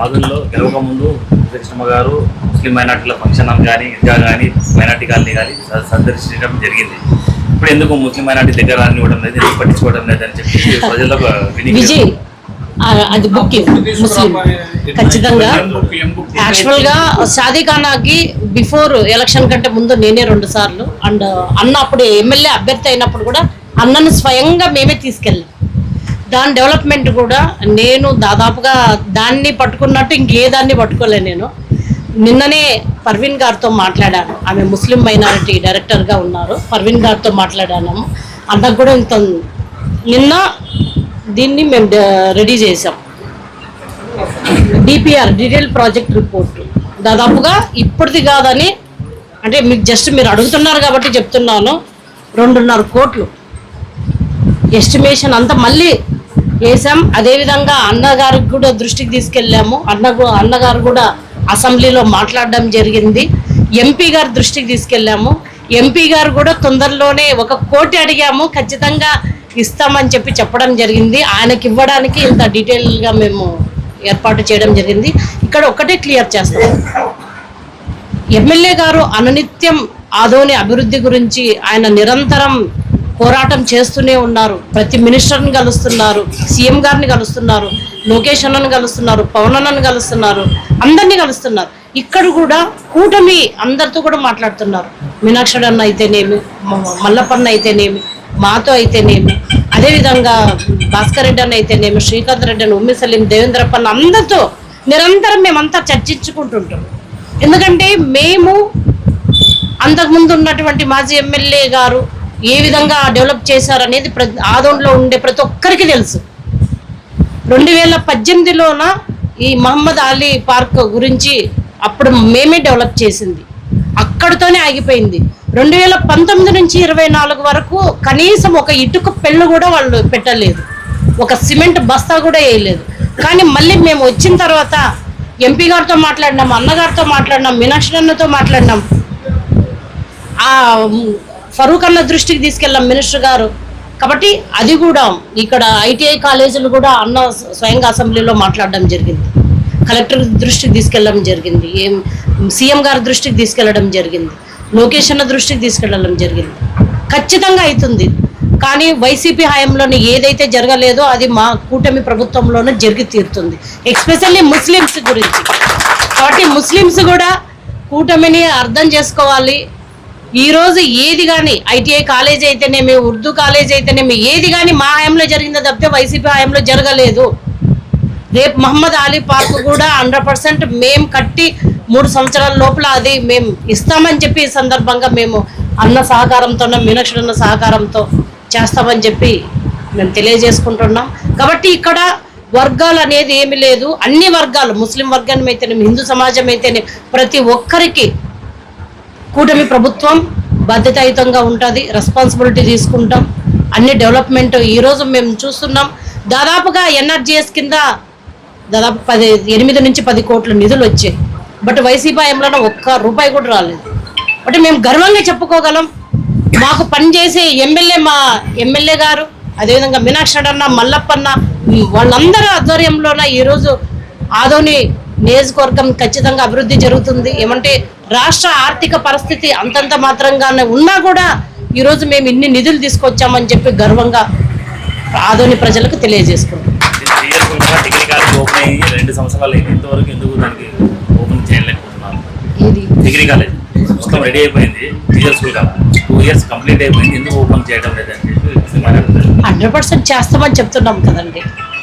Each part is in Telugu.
ఆదుల్లో గెలవక ముందు కృష్ణమ్మ గారు ముస్లిం మైనార్టీల ఫంక్షన్ హాల్ కానీ ఇంకా కానీ మైనార్టీ కాలనీ కానీ సందర్శించడం జరిగింది. ఇప్పుడు ఎందుకు ముస్లిం మైనార్టీ దగ్గర ఇవ్వడం లేదు, ఎందుకు పట్టించుకోవడం లేదని చెప్పి ప్రజలకు విజయ్ అది బుకింగ్ ముస్లిం ఖచ్చితంగా. యాక్చువల్గా షాదీఖానాకి బిఫోర్ ఎలక్షన్ కంటే ముందు నేనే 2 సార్లు అండ్ అన్న అప్పుడు ఎమ్మెల్యే అభ్యర్థి అయినప్పుడు కూడా అన్నను స్వయంగా మేమే తీసుకెళ్ళాం. దాని డెవలప్మెంట్ కూడా నేను దాదాపుగా దాన్ని పట్టుకున్నట్టు ఇంకే దాన్ని పట్టుకోలే. నేను నిన్ననే పర్వీన్ గారితో మాట్లాడాను, ఆమె ముస్లిం మైనారిటీ డైరెక్టర్గా ఉన్నారు. పర్వీన్ గారితో మాట్లాడాను. అన్నకు కూడా ఇంత నిన్న దీన్ని మేము రెడీ చేసాం. డిపిఆర్ డీటెయిల్ ప్రాజెక్ట్ రిపోర్ట్ దాదాపుగా ఇప్పటిది కాదని, అంటే మీకు జస్ట్ మీరు అడుగుతున్నారు కాబట్టి చెప్తున్నాను. 2.5 కోట్లు ఎస్టిమేషన్ అంతా మళ్ళీ వేసాం. అదేవిధంగా అన్నగారికి కూడా దృష్టికి తీసుకెళ్ళాము. అన్నగారు కూడా అసెంబ్లీలో మాట్లాడడం జరిగింది. ఎంపీ గారి దృష్టికి తీసుకెళ్ళాము. ఎంపీ గారు కూడా తొందరలోనే 1 కోటి అడిగాము, ఖచ్చితంగా ఇస్తామని చెప్పడం జరిగింది. ఆయనకి ఇవ్వడానికి ఇంత డీటెయిల్గా మేము ఏర్పాటు చేయడం జరిగింది. ఇక్కడ ఒకటే క్లియర్ చేస్తాం, ఎమ్మెల్యే గారు అనునిత్యం ఆదోని అభివృద్ధి గురించి ఆయన నిరంతరం పోరాటం చేస్తూనే ఉన్నారు. ప్రతి మినిస్టర్ని కలుస్తున్నారు, సీఎం గారిని కలుస్తున్నారు, లోకేష్ అన్నను కలుస్తున్నారు, పవన్ అన్నను కలుస్తున్నారు, అందరినీ కలుస్తున్నారు. ఇక్కడ కూడా కూటమి అందరితో కూడా మాట్లాడుతున్నారు. మీనాక్షి అన్న అయితేనేమి, మల్లప్పన్న అయితేనేమి, మాతో అయితేనేమి, అదేవిధంగా భాస్కర్ రెడ్డి అన్న అయితేనేమి, శ్రీకాంత్ రెడ్డి అని, ఉమ్మి సలీం, దేవేంద్రప్పన్న అందరితో నిరంతరం మేమంతా చర్చించుకుంటుంటాం. ఎందుకంటే మేము అంతకుముందు ఉన్నటువంటి మాజీ ఎమ్మెల్యే గారు ఏ విధంగా డెవలప్ చేశారనేది ఆదోన్లో ఉండే ప్రతి ఒక్కరికి తెలుసు. 2018లోన ఈ మహమ్మద్ అలీ పార్క్ గురించి అప్పుడు మేమే డెవలప్ చేసింది, అక్కడితోనే ఆగిపోయింది. 2019 నుంచి 24 వరకు కనీసం ఒక ఇటుక పెళ్ళు కూడా వాళ్ళు పెట్టలేదు, ఒక సిమెంట్ బస్తా కూడా వేయలేదు. కానీ మళ్ళీ మేము వచ్చిన తర్వాత ఎంపీ గారితో మాట్లాడినాం, అన్నగారితో మాట్లాడినాం, మీనాక్షి అన్నతో మాట్లాడినాం, ఫరూక్ అన్న దృష్టికి తీసుకెళ్ళాం మినిస్టర్ గారు. కాబట్టి అది కూడా ఇక్కడ ఐటీఐ కాలేజీలు కూడా అన్న స్వయంగా అసెంబ్లీలో మాట్లాడడం జరిగింది, కలెక్టర్ దృష్టికి తీసుకెళ్ళడం జరిగింది, సీఎం గారి దృష్టికి తీసుకెళ్ళడం జరిగింది, లోకేష్ అన్న దృష్టికి తీసుకెళ్ళడం జరిగింది. ఖచ్చితంగా అవుతుంది. కానీ వైసీపీ హయాంలోనే ఏదైతే జరగలేదో అది మా కూటమి ప్రభుత్వంలోనే జరిగి తీరుతుంది, ఎస్పెషల్లీ ముస్లిమ్స్ గురించి. కాబట్టి ముస్లిమ్స్ కూడా కూటమిని అర్థం చేసుకోవాలి. ఈరోజు ఏది కానీ ఐటీఐ కాలేజ్ అయితేనేమి, ఉర్దూ కాలేజ్ అయితేనేమి, ఏది కానీ మా హయాంలో జరిగిందో తప్పితే వైసీపీ హయాంలో జరగలేదు. రేపు మహమ్మద్ అలీ పార్క్ కూడా 100% మేము కట్టి 3 సంవత్సరాల లోపల అది మేము ఇస్తామని చెప్పి ఈ సందర్భంగా మేము అన్న సహకారంతో, మీనాక్షి అన్న సహకారంతో చేస్తామని చెప్పి మేము తెలియజేసుకుంటున్నాం. కాబట్టి ఇక్కడ వర్గాలు అనేది ఏమి లేదు, అన్ని వర్గాలు, ముస్లిం వర్గం అయితేనేమి, హిందూ సమాజం అయితేనేమి, ప్రతి ఒక్కరికి కూటమి ప్రభుత్వం బాధ్యతాయుతంగా ఉంటుంది, రెస్పాన్సిబిలిటీ తీసుకుంటాం. అన్ని డెవలప్మెంట్ ఈరోజు మేము చూస్తున్నాం. దాదాపుగా ఎన్ఆర్జీఎస్ కింద దాదాపు 8 నుంచి 10 కోట్ల నిధులు వచ్చాయి. బట్ వైసీపీ హయాంలో 1 రూపాయి కూడా రాలేదు. అంటే మేము గర్వంగా చెప్పుకోగలం. మాకు పనిచేసే మా ఎమ్మెల్యే గారు, అదేవిధంగా మీనాక్షి అన్న, మల్లప్పన్న, వాళ్ళందరూ ఆధ్వర్యంలోన ఈరోజు ఆదోని నియోజకవర్గం ఖచ్చితంగా అభివృద్ధి జరుగుతుంది. ఏమంటే రాష్ట్ర ఆర్థిక పరిస్థితి అంతంత మాత్రంగానే ఉన్నా కూడా ఈరోజు మేము ఇన్ని నిధులు తీసుకొచ్చామని చెప్పి గర్వంగా ఆదోని ప్రజలకు తెలియజేసుకుంటాం. 2 సంవత్సరాలు ఇంతవరకు ఎందుకు దానికి ఓపెన్ చేయలేకపోతున్నాను? డిగ్రీ కాలేజ్ మొత్తం రెడీ అయిపోయింది, 2 ఇయర్స్ కంప్లీట్ అయిపోయింది, ఎందుకు ఓపెన్ చేయడం లేదని చెప్పి 100% చేస్తామని చెప్తున్నాం కదండి.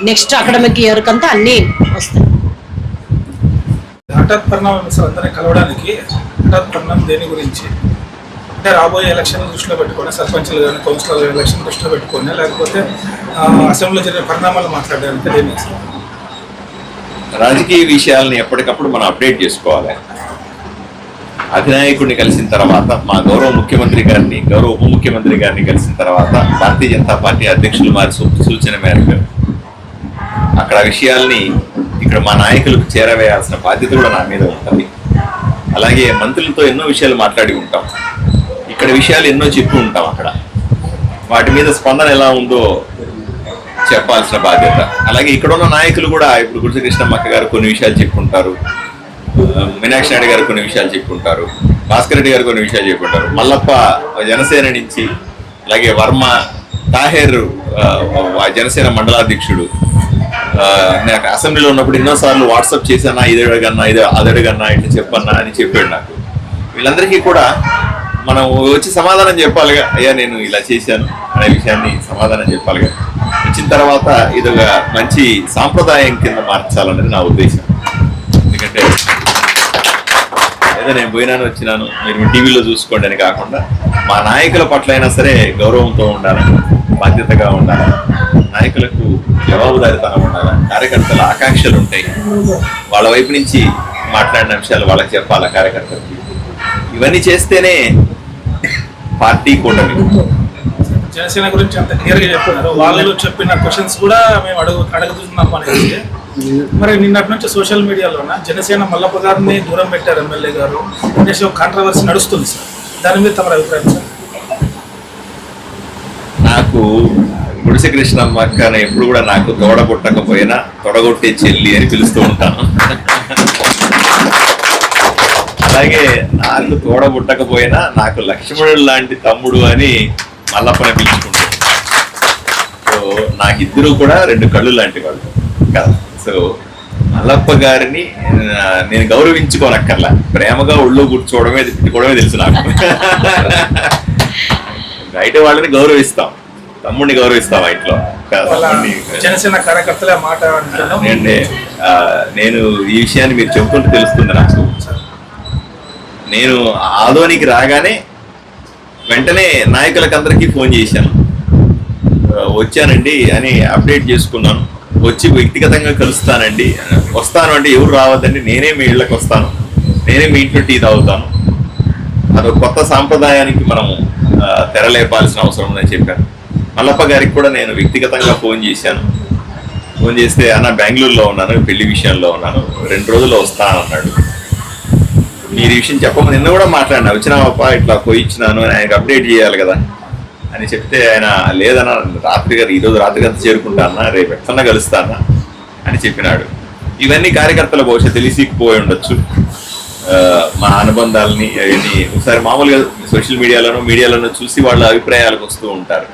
నెక్స్ట్ అకాడమిక్ ఇయర్ కంతా అన్నీ వస్తాయి. హఠాత్ పరిణామం అందరినీ కలవడానికి హఠాత్ పరిణామం దేని గురించి అంటే రాబోయే ఎలక్షన్ దృష్టిలో పెట్టుకొని, సర్పంచ్లు కానీ కౌన్సిలర్ ఎలక్షన్ దృష్టిలో పెట్టుకొని, లేకపోతే అసెంబ్లీలో జరిగిన పరిణామాలు మాట్లాడడానికి దేని? రాజకీయ విషయాలను ఎప్పటికప్పుడు మనం అప్డేట్ చేసుకోవాలి. అధినాయకుడిని కలిసిన తర్వాత, మా గౌరవ ముఖ్యమంత్రి గారిని, గౌరవ ఉప ముఖ్యమంత్రి గారిని కలిసిన తర్వాత భారతీయ జనతా పార్టీ అధ్యక్షులు వారి సూచన మేరకు అక్కడ విషయాల్ని ఇక్కడ మా నాయకులకు చేరవేయాల్సిన బాధ్యత కూడా నా మీద ఉంటుంది. అలాగే మంత్రులతో ఎన్నో విషయాలు మాట్లాడి ఉంటాం, ఇక్కడ విషయాలు ఎన్నో చెప్పి ఉంటాం. అక్కడ వాటి మీద స్పందన ఎలా ఉందో చెప్పాల్సిన బాధ్యత. అలాగే ఇక్కడ ఉన్న నాయకులు కూడా ఇప్పుడు గుడిసె కృష్ణమ్మక్క గారు కొన్ని విషయాలు చెప్పుకుంటారు, మీనాక్షి నాయుడు గారు కొన్ని విషయాలు చెప్పుకుంటారు, భాస్కర్ రెడ్డి గారు కొన్ని విషయాలు చెప్పుకుంటారు, మల్లప్ప జనసేన నుంచి, అలాగే వర్మ తాహేర్ జనసేన మండలాధ్యక్షుడు, నాకు అసెంబ్లీలో ఉన్నప్పుడు ఎన్నోసార్లు వాట్సాప్ చేశానా, ఇది అడగన్నా ఇది అది అడగన్నా ఇట్లా చెప్పన్నా అని చెప్పాడు నాకు. వీళ్ళందరికీ కూడా మనం వచ్చి సమాధానం చెప్పాలిగా, అయ్యా నేను ఇలా చేశాను అనే విషయాన్ని సమాధానం చెప్పాలిగా. వచ్చిన తర్వాత ఇది ఒక మంచి సాంప్రదాయం కింద మార్చాలనేది నా ఉద్దేశం. ఎందుకంటే ఏదో నేను పోయినాను వచ్చినాను మీరు టీవీలో చూసుకోండి అని కాకుండా మా నాయకుల పట్ల అయినా సరే గౌరవంతో ఉండాలి, బాధ్యతగా ఉండాలి, నాయకులకు జవాబుదారితనం ఉండాలి, కార్యకర్తల ఆకాంక్షలు ఉంటాయి, వాళ్ళ వైపు నుంచి మాట్లాడిన అంశాలు వాళ్ళకి చెప్పాలి కార్యకర్తలకి. ఇవన్నీ చేస్తేనే పార్టీ కూటమి. జనసేన గురించి అంత క్లియర్గా చెప్తున్నారు. వాళ్ళు చెప్పిన క్వశ్చన్స్ కూడా మేము అడుగుతున్నాం అనేది. మరి నిన్నటి నుంచి సోషల్ మీడియాలోన జనసేన మల్లప్ప గారిని దూరం పెట్టారు ఎమ్మెల్యే గారు అనేసి ఒక కాంట్రవర్సీ నడుస్తుంది సార్. దాని మీద తమ అభిప్రాయం సార్? నాకు గుడిసె కృష్ణమ్మక్కని ఎప్పుడు కూడా నాకు తోడగొట్టకపోయినా తొడగొట్టే చెల్లి అని పిలుస్తూ ఉంటాను. అలాగే నాకు తోడబుట్టకపోయినా నాకు లక్ష్మణుడు లాంటి తమ్ముడు అని మల్లప్పని పిలుచుకుంటాను. సో నాకిద్దరూ కూడా రెండు కళ్ళు లాంటి వాళ్ళు కదా. సో మల్లప్ప గారిని నేను గౌరవించుకోనక్కర్లా, ప్రేమగా ఒళ్ళో కూర్చోవడమే తిట్టుకోవడమే తెలుసు నాకు. బయట వాళ్ళని గౌరవిస్తాం, తమ్ముడిని గౌరవిస్తాం ఇంట్లో. జనసేన కార్యకర్తలే మాట నేను ఈ విషయాన్ని మీరు చెబుతుంటే తెలుస్తుంది నాకు. నేను ఆదోనికి రాగానే వెంటనే నాయకులకు అందరికీ ఫోన్ చేశాను, వచ్చానండి అని అప్డేట్ చేసుకున్నాను, వచ్చి వ్యక్తిగతంగా కలుస్తానండి, వస్తాను అంటే ఎవరు రావద్దండి, నేనే మీ ఇళ్ళకి వస్తాను, నేనే మీ ఇంట్లో టీ తాగుతాను, అదొక కొత్త సాంప్రదాయానికి మనము తెరలేపాల్సిన అవసరం ఉందని చెప్పాను. మల్లప్ప గారికి కూడా నేను వ్యక్తిగతంగా ఫోన్ చేశాను. ఫోన్ చేస్తే అన్న బెంగళూరులో ఉన్నాను, పెళ్లి విషయంలో ఉన్నాను, 2 రోజుల్లో వస్తానన్నాడు. మీరు ఈ విషయం చెప్పమని నిన్న కూడా మాట్లాడినా, వచ్చినావప్ప ఇట్లా పోయి ఇచ్చినాను అని ఆయనకు అప్డేట్ చేయాలి కదా అని చెప్తే ఆయన లేదన్నా ఈరోజు రాత్రి అంతా చేరుకుంటానా, రేపు ఎట్లన్నా కలుస్తానా అని చెప్పినాడు. ఇవన్నీ కార్యకర్తల బహుశా తెలిసిపోయి ఉండొచ్చు మా అనుబంధాలని. అవన్నీ ఒకసారి మామూలుగా సోషల్ మీడియాలోనూ చూసి వాళ్ళ అభిప్రాయాలకు వస్తూ ఉంటారు.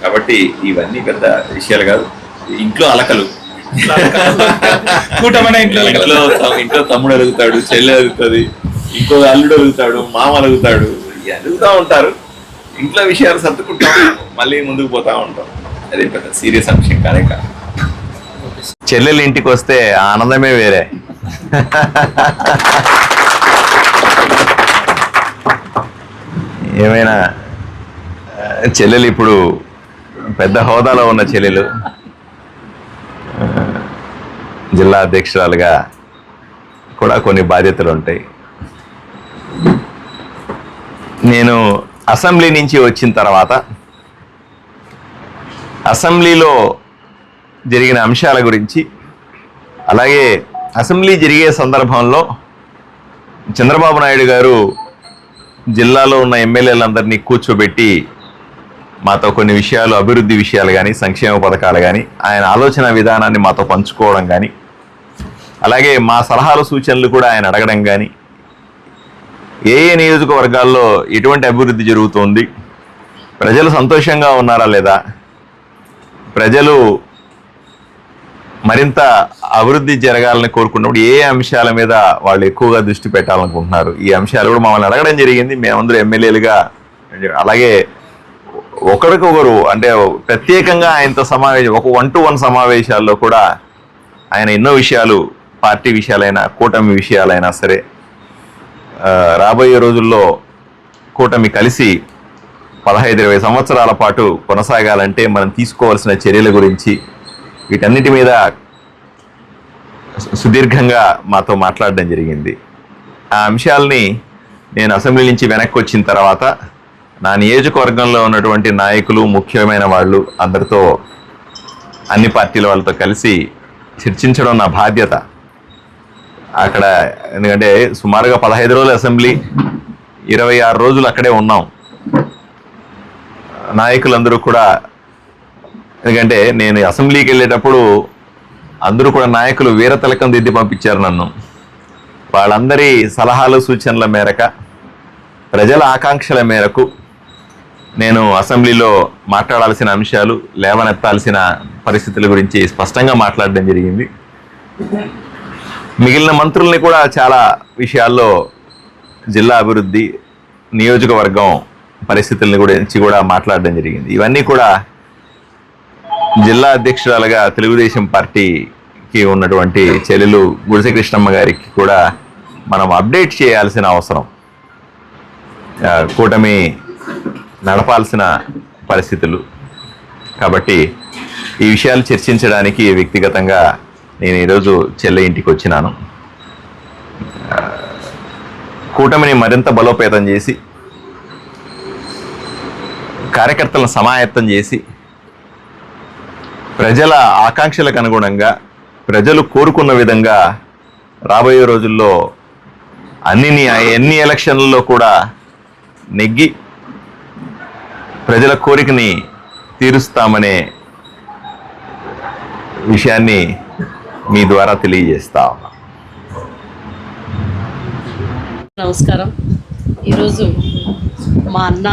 కాబట్టి ఇవన్నీ పెద్ద విషయాలు కాదు. ఇంట్లో అలకలు, ఇంట్లో తమ్ముడు అలుగుతాడు, చెల్లె అలుగుతుంది, ఇంకో అల్లుడు అలుగుతాడు, మామ అలుగుతాడు, అలుగుతూ ఉంటారు. ఇంట్లో విషయాలు సర్దుకుంటాం, మళ్ళీ ముందుకు పోతా ఉంటాం. అదే పెద్ద సీరియస్ అంశం కానే కాదు. చెల్లెలు ఇంటికి వస్తే ఆనందమే వేరే. ఏమైనా చెల్లెలు ఇప్పుడు పెద్ద హోదాలో ఉన్న చెల్లెలు జిల్లా అధ్యక్షురాలుగా కూడా కొన్ని బాధ్యతలు ఉంటాయి. నేను అసెంబ్లీ నుంచి వచ్చిన తర్వాత అసెంబ్లీలో జరిగిన అంశాల గురించి, అలాగే అసెంబ్లీ జరిగే సందర్భంలో చంద్రబాబు నాయుడు గారు జిల్లాలో ఉన్న ఎమ్మెల్యేలందరినీ కూర్చోబెట్టి మాతో కొన్ని విషయాలు, అభివృద్ధి విషయాలు కానీ, సంక్షేమ పథకాలు కానీ, ఆయన ఆలోచన విధానాన్ని మాతో పంచుకోవడం కానీ, అలాగే మా సలహాలు సూచనలు కూడా ఆయన అడగడం కానీ, ఏ నియోజకవర్గాల్లో ఎటువంటి అభివృద్ధి జరుగుతోంది, ప్రజలు సంతోషంగా ఉన్నారా లేదా, ప్రజలు మరింత అభివృద్ధి జరగాలని కోరుకున్నప్పుడు ఏ అంశాల మీద వాళ్ళు ఎక్కువగా దృష్టి పెట్టాలనుకుంటున్నారు, ఈ అంశాలు కూడా మమ్మల్ని అడగడం జరిగింది. మేమందరూ ఎమ్మెల్యేలుగా, అలాగే ఒకరికొకరు అంటే ప్రత్యేకంగా ఆయనతో ఒక 1-to-1 సమావేశాల్లో కూడా ఆయన ఎన్నో విషయాలు, పార్టీ విషయాలైనా కూటమి విషయాలైనా సరే, రాబోయే రోజుల్లో కూటమి కలిసి 15-20 సంవత్సరాల పాటు కొనసాగాలంటే మనం తీసుకోవాల్సిన చర్యల గురించి, వీటన్నిటి మీద సుదీర్ఘంగా మాతో మాట్లాడడం జరిగింది. ఆ అంశాలని నేను అసెంబ్లీ నుంచి వెనక్కి వచ్చిన తర్వాత నా నియోజకవర్గంలో ఉన్నటువంటి నాయకులు, ముఖ్యమైన వాళ్ళు అందరితో, అన్ని పార్టీల వాళ్ళతో కలిసి చర్చించడం నా బాధ్యత అక్కడ. ఎందుకంటే సుమారుగా 15 రోజులు అసెంబ్లీ, 26 రోజులు అక్కడే ఉన్నాం. నాయకులందరూ కూడా ఎందుకంటే నేను అసెంబ్లీకి వెళ్ళేటప్పుడు అందరూ కూడా నాయకులు వీరతిలకం దిద్ది పంపించారు నన్ను. వాళ్ళందరి సలహాలు సూచనల మేరకు, ప్రజల ఆకాంక్షల మేరకు నేను అసెంబ్లీలో మాట్లాడాల్సిన అంశాలు, లేవనెత్తాల్సిన పరిస్థితుల గురించి స్పష్టంగా మాట్లాడడం జరిగింది. మిగిలిన మంత్రుల్ని కూడా చాలా విషయాల్లో జిల్లా అభివృద్ధి, నియోజకవర్గం పరిస్థితులని గురించి కూడా మాట్లాడడం జరిగింది. ఇవన్నీ కూడా జిల్లా అధ్యక్షురాలుగా తెలుగుదేశం పార్టీకి ఉన్నటువంటి చెల్లెలు గుడిసె కృష్ణమ్మ గారికి కూడా మనం అప్డేట్ చేయాల్సిన అవసరం, కూటమి నడపాల్సిన పరిస్థితులు. కాబట్టి ఈ విషయాలు చర్చించడానికి వ్యక్తిగతంగా నేను ఈరోజు చెల్లె ఇంటికి వచ్చినాను. కూటమిని మరింత బలోపేతం చేసి, కార్యకర్తలను సమాయత్తం చేసి, ప్రజల ఆకాంక్షలకు అనుగుణంగా ప్రజలు కోరుకున్న విధంగా రాబోయే రోజుల్లో ఎన్ని ఎలక్షన్లలో కూడా నెగ్గి ప్రజల కోరికని తీరుస్తామనే విషయాన్ని మీ ద్వారా తెలియజేస్తా ఉన్నా. నమస్కారం. ఈరోజు మా అన్న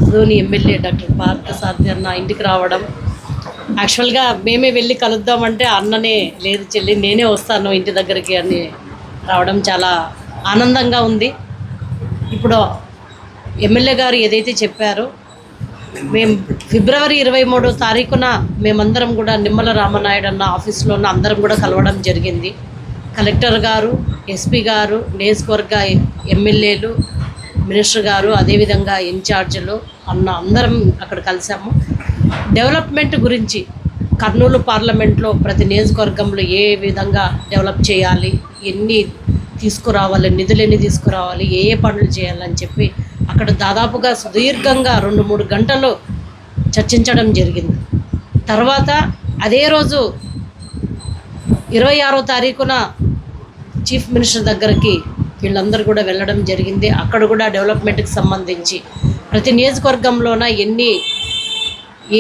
ధోని ఎమ్మెల్యే డాక్టర్ పార్థసారథి అన్న ఇంటికి రావడం, యాక్చువల్గా మేమే వెళ్ళి కలుద్దామంటే అన్ననే లేదు చెల్లి నేనే వస్తాను ఇంటి దగ్గరికి అని రావడం చాలా ఆనందంగా ఉంది. ఇప్పుడు ఎమ్మెల్యే గారు ఏదైతే చెప్పారో, మేము ఫిబ్రవరి 23వ తారీఖున మేమందరం కూడా నిమ్మల రామనాయుడు అన్న ఆఫీస్లో ఉన్న అందరం కూడా కలవడం జరిగింది. కలెక్టర్ గారు, ఎస్పీ గారు, నియోజకవర్గ ఎమ్మెల్యేలు, మినిస్టర్ గారు, అదేవిధంగా ఇన్ఛార్జీలు అన్న అందరం అక్కడ కలిసాము. డెవలప్మెంట్ గురించి కర్నూలు పార్లమెంట్లో ప్రతి నియోజకవర్గంలో ఏ విధంగా డెవలప్ చేయాలి, ఎన్ని తీసుకురావాలి, నిధులు ఎన్ని తీసుకురావాలి, ఏ పనులు చేయాలని చెప్పి అక్కడ దాదాపుగా సుదీర్ఘంగా 2-3 గంటలు చర్చించడం జరిగింది. తర్వాత అదే రోజు 26వ తారీఖున చీఫ్ మినిస్టర్ దగ్గరికి వీళ్ళందరూ కూడా వెళ్ళడం జరిగింది. అక్కడ కూడా డెవలప్మెంట్కి సంబంధించి ప్రతి నియోజకవర్గంలోన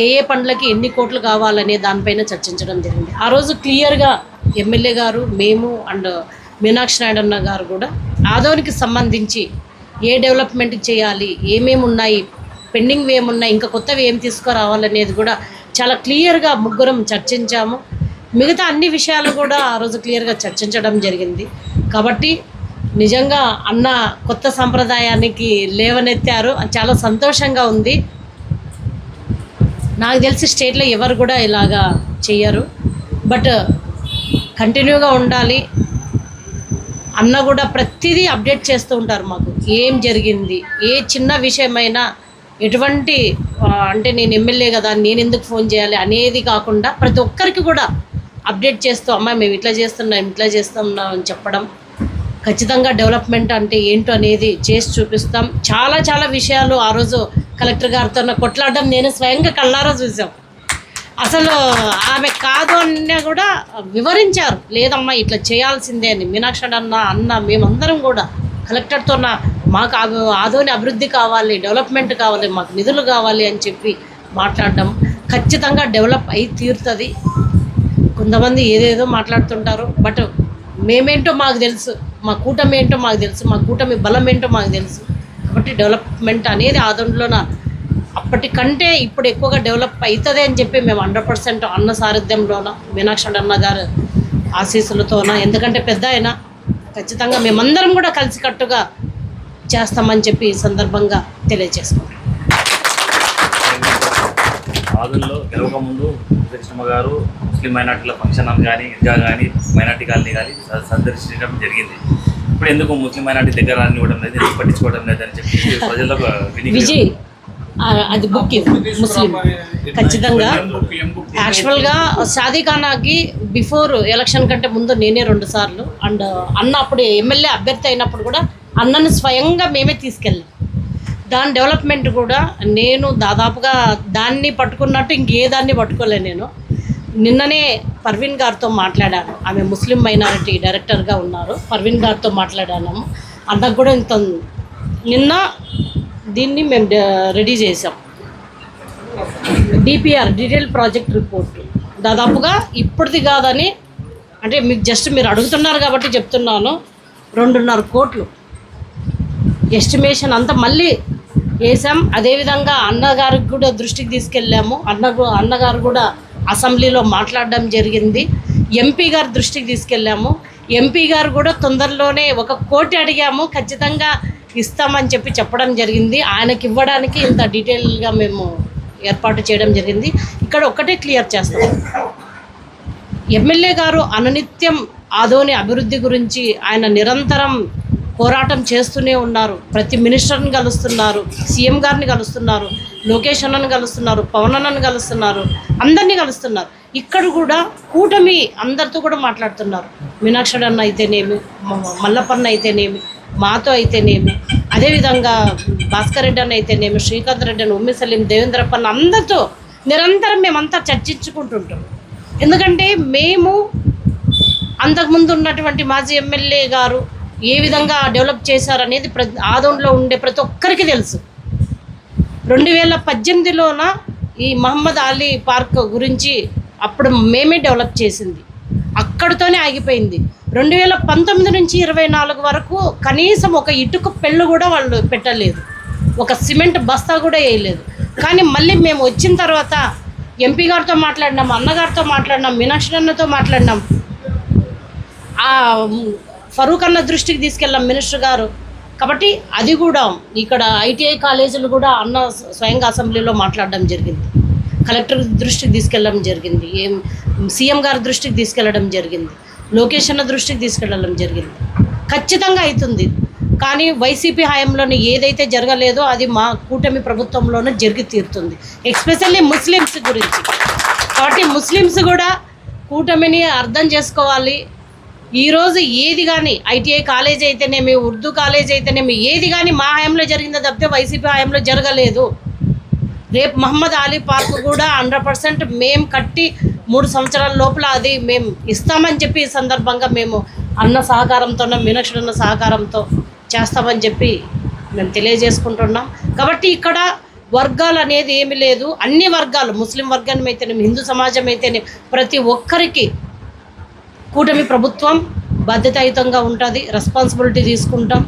ఏ పనులకి ఎన్ని కోట్లు కావాలనే దానిపైన చర్చించడం జరిగింది. ఆ రోజు క్లియర్గా ఎమ్మెల్యే గారు, మేము అండ్ మీనాక్షి నాయుడు అన్న గారు కూడా ఆదోనికి సంబంధించి ఏ డెవలప్మెంట్ చేయాలి, ఏమేమి ఉన్నాయి, పెండింగ్ ఏమున్నాయి, ఇంకా కొత్తవి ఏం తీసుకురావాలనేది కూడా చాలా క్లియర్గా ముగ్గురం చర్చించాము. మిగతా అన్ని విషయాలు కూడా ఆ రోజు క్లియర్గా చర్చించడం జరిగింది. కాబట్టి నిజంగా అన్న కొత్త సంప్రదాయానికి లేవనెత్తారు, చాలా సంతోషంగా ఉంది. నాకు తెలిసి స్టేట్లో ఎవరు కూడా ఇలాగా చెయ్యరు. బట్ కంటిన్యూగా ఉండాలి. అన్న కూడా ప్రతిదీ అప్డేట్ చేస్తూ ఉంటారు మాకు, ఏం జరిగింది, ఏ చిన్న విషయమైనా ఎటువంటి అంటే నేను ఎమ్మెల్యే కదా నేను ఎందుకు ఫోన్ చేయాలి అనేది కాకుండా ప్రతి ఒక్కరికి కూడా అప్డేట్ చేస్తూ అమ్మాయి మేము ఇట్లా చేస్తున్నాం అని చెప్పడం, ఖచ్చితంగా డెవలప్మెంట్ అంటే ఏంటో అనేది చేసి చూపిస్తాం. చాలా విషయాలు ఆ రోజు కలెక్టర్ గారితో కొట్లాడడం నేను స్వయంగా కళ్ళారా చూసాం. అసలు ఆమె కాదు అన్న కూడా వివరించారు, లేదమ్మా ఇట్లా చేయాల్సిందే అని. మీనాక్షి అన్న మేమందరం కూడా కలెక్టర్తో మాకు ఆదోని అభివృద్ధి కావాలి, డెవలప్మెంట్ కావాలి, మాకు నిధులు కావాలి అని చెప్పి మాట్లాడడం. ఖచ్చితంగా డెవలప్ అయి తీరుతుంది. కొంతమంది ఏదేదో మాట్లాడుతుంటారు, బట్ మేమేంటో మాకు తెలుసు, మా కూటమి ఏంటో మాకు తెలుసు, మా కూటమి బలం ఏంటో మాకు తెలుసు. కాబట్టి డెవలప్మెంట్ అనేది ఆదోనిలోన అప్పటికంటే ఇప్పుడు ఎక్కువగా డెవలప్ అవుతుంది అని చెప్పి మేము 100% అన్న సారథ్యంలోన, మీనాక్షి అన్న గారు ఆశీస్సులతోన, ఎందుకంటే పెద్ద అయినా ఖచ్చితంగా మేమందరం కూడా కలిసికట్టుగా చేస్తామని చెప్పి ఈ సందర్భంగా తెలియజేసుకుంటాం. ఆదుల్లో గెలవక ముందు కృష్ణమ్మ గారు ముస్లిం మైనార్టీల ఫంక్షన్ కానీ ఇంకా కానీ మైనార్టీ కాలనీ కానీ సందర్శించడం జరిగింది. ఇప్పుడు ఎందుకు ముస్లిం మైనార్టీ దగ్గర రానివ్వడం లేదు, ఎందుకు పట్టించుకోవడం లేదని చెప్పి ప్రజలకు విజయ్ అది బుక్ ముస్లిం ఖచ్చితంగా. యాక్చువల్గా షాదీఖానాకి బిఫోర్ ఎలక్షన్ కంటే ముందు నేనే 2 సార్లు అండ్ అన్న అప్పుడు ఎమ్మెల్యే అభ్యర్థి అయినప్పుడు కూడా అన్నను స్వయంగా మేమే తీసుకెళ్ళాం. దాని డెవలప్మెంట్ కూడా నేను దాదాపుగా దాన్ని పట్టుకున్నట్టు ఇంకే దాన్ని పట్టుకోలే. నేను నిన్ననే పర్వీన్ గారితో మాట్లాడాను, ఆమె ముస్లిం మైనారిటీ డైరెక్టర్గా ఉన్నారు. పర్వీన్ గారితో మాట్లాడాను. అన్నకు కూడా నిన్న దీన్ని మేము రెడీ చేసాం. డిపిఆర్ డీటెయిల్ ప్రాజెక్ట్ రిపోర్ట్ దాదాపుగా ఇప్పటిది కాదని, అంటే మీకు జస్ట్ మీరు అడుగుతున్నారు కాబట్టి చెప్తున్నాను, 2.5 కోట్లు ఎస్టిమేషన్ అంతా మళ్ళీ వేసాం. అదేవిధంగా అన్నగారికి కూడా దృష్టికి తీసుకెళ్ళాము. అన్నగారు కూడా అసెంబ్లీలో మాట్లాడడం జరిగింది. ఎంపీ గారి దృష్టికి తీసుకెళ్ళాము. ఎంపీ గారు కూడా తొందరలోనే 1 కోటి అడిగాము, ఖచ్చితంగా ఇస్తామని చెప్పడం జరిగింది. ఆయనకి ఇవ్వడానికి ఇంత డీటెయిల్గా మేము ఏర్పాటు చేయడం జరిగింది. ఇక్కడ ఒక్కటే క్లియర్ చేస్తాం, ఎమ్మెల్యే గారు అనునిత్యం ఆదోని అభివృద్ధి గురించి ఆయన నిరంతరం పోరాటం చేస్తూనే ఉన్నారు. ప్రతి మినిస్టర్ని కలుస్తున్నారు, సీఎం గారిని కలుస్తున్నారు, లోకేష్ అన్నను కలుస్తున్నారు, పవన్ అన్నను కలుస్తున్నారు, అందరినీ కలుస్తున్నారు. ఇక్కడ కూడా కూటమి అందరితో కూడా మాట్లాడుతున్నారు. మీనాక్షి అన్న అయితేనేమి, మల్లప్పన్న అయితేనేమి, మాతో అయితేనేమి, అదేవిధంగా భాస్కర్ రెడ్డి అన్న అయితేనేమి, శ్రీకాంత్ రెడ్డి అని, ఉమ్మి సలీం, దేవేంద్రప్పన్న అందరితో నిరంతరం మేమంతా చర్చించుకుంటుంటాం. ఎందుకంటే మేము అంతకుముందు ఉన్నటువంటి మాజీ ఎమ్మెల్యే గారు ఏ విధంగా డెవలప్ చేశారనేది ఆదోన్లో ఉండే ప్రతి ఒక్కరికి తెలుసు. 2018లోన ఈ మహమ్మద్ అలీ పార్క్ గురించి అప్పుడు మేమే డెవలప్ చేసింది, అక్కడితోనే ఆగిపోయింది. 2019 నుంచి 24 వరకు కనీసం ఒక ఇటుక పెళ్ళు కూడా వాళ్ళు పెట్టలేదు, ఒక సిమెంట్ బస్తా కూడా వేయలేదు. కానీ మళ్ళీ మేము వచ్చిన తర్వాత ఎంపీ గారితో మాట్లాడినాం, అన్నగారితో మాట్లాడినాం, మీనాక్షి అన్నతో మాట్లాడినాం, ఫరూక్ అన్న దృష్టికి తీసుకెళ్ళాం మినిస్టర్ గారు. కాబట్టి అది కూడా ఇక్కడ ఐటీఐ కాలేజీలు కూడా అన్న స్వయంగా అసెంబ్లీలో మాట్లాడడం జరిగింది, కలెక్టర్ దృష్టికి తీసుకెళ్ళడం జరిగింది, సీఎం గారి దృష్టికి తీసుకెళ్ళడం జరిగింది, లోకేష్ అన్న దృష్టికి తీసుకెళ్ళడం జరిగింది. ఖచ్చితంగా అవుతుంది. కానీ వైసీపీ హయాంలోనే ఏదైతే జరగలేదో అది మా కూటమి ప్రభుత్వంలోనే జరిగి తీరుతుంది, ఎస్పెషల్లీ ముస్లిమ్స్ గురించి. కాబట్టి ముస్లిమ్స్ కూడా కూటమిని అర్థం చేసుకోవాలి. ఈరోజు ఏది కానీ ఐటీఐ కాలేజ్ అయితేనేమి, ఉర్దూ కాలేజ్ అయితేనేమి, ఏది కానీ మా హయాంలో జరిగిందో తప్పితే వైసీపీ హయాంలో జరగలేదు. రేపు మహమ్మద్ అలీ పార్క్ కూడా 100% మేము కట్టి 3 సంవత్సరాల లోపల అది మేము ఇస్తామని చెప్పి ఈ సందర్భంగా మేము అన్న సహకారంతో, మీనాక్షి అన్న సహకారంతో చేస్తామని చెప్పి మేము తెలియజేసుకుంటున్నాం. కాబట్టి ఇక్కడ వర్గాలు అనేది ఏమీ లేదు, అన్ని వర్గాలు, ముస్లిం వర్గం అయితేనేమి, హిందూ సమాజం అయితేనే, ప్రతి ఒక్కరికి కూటమి ప్రభుత్వం బాధ్యతాయుతంగా ఉంటుంది, రెస్పాన్సిబిలిటీ తీసుకుంటాం.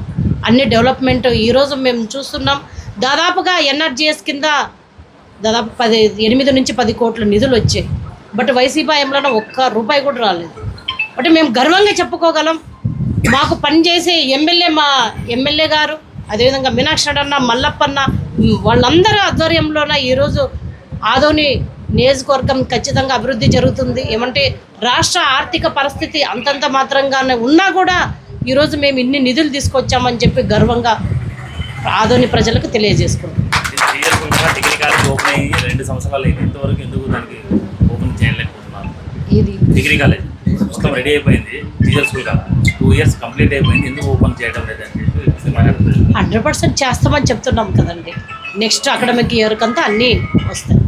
అన్ని డెవలప్మెంట్ ఈరోజు మేము చూస్తున్నాం. దాదాపుగా ఎన్ఆర్జీఎస్ కింద దాదాపు 8 నుంచి 10 కోట్ల నిధులు వచ్చాయి. బట్ వైసీపీ హయాంలో ₹1 కూడా రాలేదు. అంటే మేము గర్వంగా చెప్పుకోగలం. మాకు పనిచేసే మా ఎమ్మెల్యే గారు, అదేవిధంగా మీనాక్షి అన్న, మల్లప్పన్న, వాళ్ళందరూ ఆధ్వర్యంలోన ఈరోజు ఆదోని నియోజకవర్గం ఖచ్చితంగా అభివృద్ధి జరుగుతుంది. ఏమంటే రాష్ట్ర ఆర్థిక పరిస్థితి అంతంత మాత్రంగానే ఉన్నా కూడా ఈరోజు మేము ఇన్ని నిధులు తీసుకొచ్చామని చెప్పి గర్వంగా ఆదోని ప్రజలకు తెలియజేసుకుంటాం. డిగ్రీ కాలేజ్ ఓపెన్ అయ్యి 2 సంవత్సరాలు అయింది, ఇంతవరకు ఎందుకు దానికి ఓపెన్ చేయలేకపోతున్నాను? ఇది డిగ్రీ కాలేజ్ మొత్తం రెడీ అయిపోయింది, టీచర్ స్కూల్ కాదు, 2 ఇయర్స్ కంప్లీట్ అయిపోయింది, ఎందుకు ఓపెన్ చేయడం లేదని చెప్పి 100% చేస్తామని చెప్తున్నాం కదండి. నెక్స్ట్ అకాడమిక్ ఇయర్ కంతా అన్నీ వస్తాయి.